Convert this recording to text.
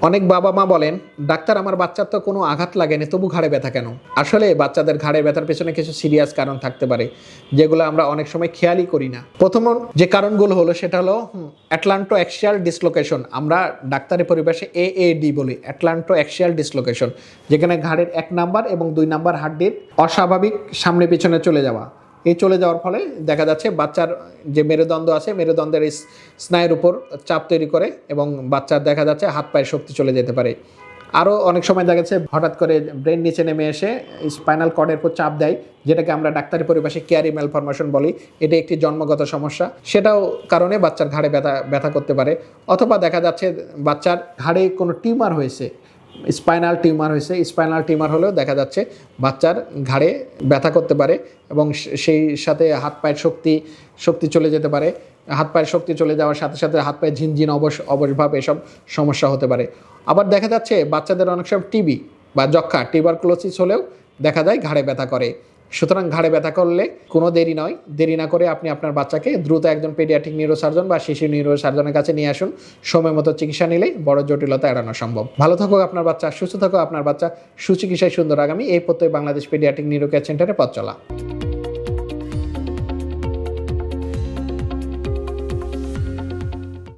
অনেক বাবা মা বলেন, ডাক্তার আমার বাচ্চার তো কোনো আঘাত লাগেনি, তবু ঘাড়ে ব্যথা কেন? আসলে বাচ্চাদের ঘাড়ে ব্যথার পেছনে কিছু সিরিয়াস কারণ থাকতে পারে, যেগুলো আমরা অনেক সময় খেয়ালই করি না। প্রথম যে কারণগুলো হলো সেটা হলো অ্যাটলান্টো অ্যাক্সিয়াল ডিসলোকেশন। আমরা ডাক্তারি পরিভাষায় AAD বলি, অ্যাটলান্টো অ্যাক্সিয়াল ডিসলোকেশন, যেখানে ঘাড়ের 1 নাম্বার এবং 2 নাম্বার হাড্ডির অস্বাভাবিক সামনে পিছনে চলে যাওয়া। এই চলে যাওয়ার ফলে দেখা যাচ্ছে বাচ্চার যে মেরুদণ্ড আছে, মেরুদণ্ডের স্নায়ুর উপর চাপ তৈরি করে এবং বাচ্চার দেখা যাচ্ছে হাত পায়ের শক্তি চলে যেতে পারে। আরও অনেক সময় দেখা যাচ্ছে হঠাৎ করে ব্রেন নিচে নেমে এসে স্পাইনাল কর্ডের উপর চাপ দেয়, যেটাকে আমরা ডাক্তারি পরিভাষায় ক্যারি ম্যালফরমেশন বলি। এটি একটি জন্মগত সমস্যা, সেটাও কারণে বাচ্চার ঘাড়ে ব্যথা করতে পারে। অথবা দেখা যাচ্ছে বাচ্চার ঘাড়ে কোনো টিউমার হয়েছে, স্পাইনাল টিউমার হয়েছে। স্পাইনাল টিউমার হলেও দেখা যাচ্ছে বাচ্চার ঘাড়ে ব্যথা করতে পারে এবং সেই সাথে হাত পায়ের শক্তি চলে যেতে পারে। হাত পায়ের শক্তি চলে যাওয়ার সাথে সাথে হাত পায়ে ঝিনঝিন অবশভাব এসব সমস্যা হতে পারে। আবার দেখা যাচ্ছে বাচ্চাদের অনেক সময় টিবি বা যক্ষ্মা, টিউবারকুলোসিস হলেও দেখা যায় ঘাড়ে ব্যথা করে। সুতরাং ঘাড়ে ব্যথা করলে কোনো দেরি না করে আপনি আপনার বাচ্চাকে দ্রুত একজন পেডিয়াট্রিক নিউরোসার্জন বা শিশু নিউরোসার্জনের কাছে নিয়ে আসুন। সময় মতো চিকিৎসা নিলেই বড় জটিলতা এড়ানো সম্ভব। ভালো থাকুক আপনার বাচ্চা, সুস্থ থাকুক আপনার বাচ্চা, সুচিকিৎসায় সুন্দর আগামী, এই প্রত্যয় বাংলাদেশ পেডিয়াট্রিক নিউরো কেয়ার সেন্টারে পথ চলা।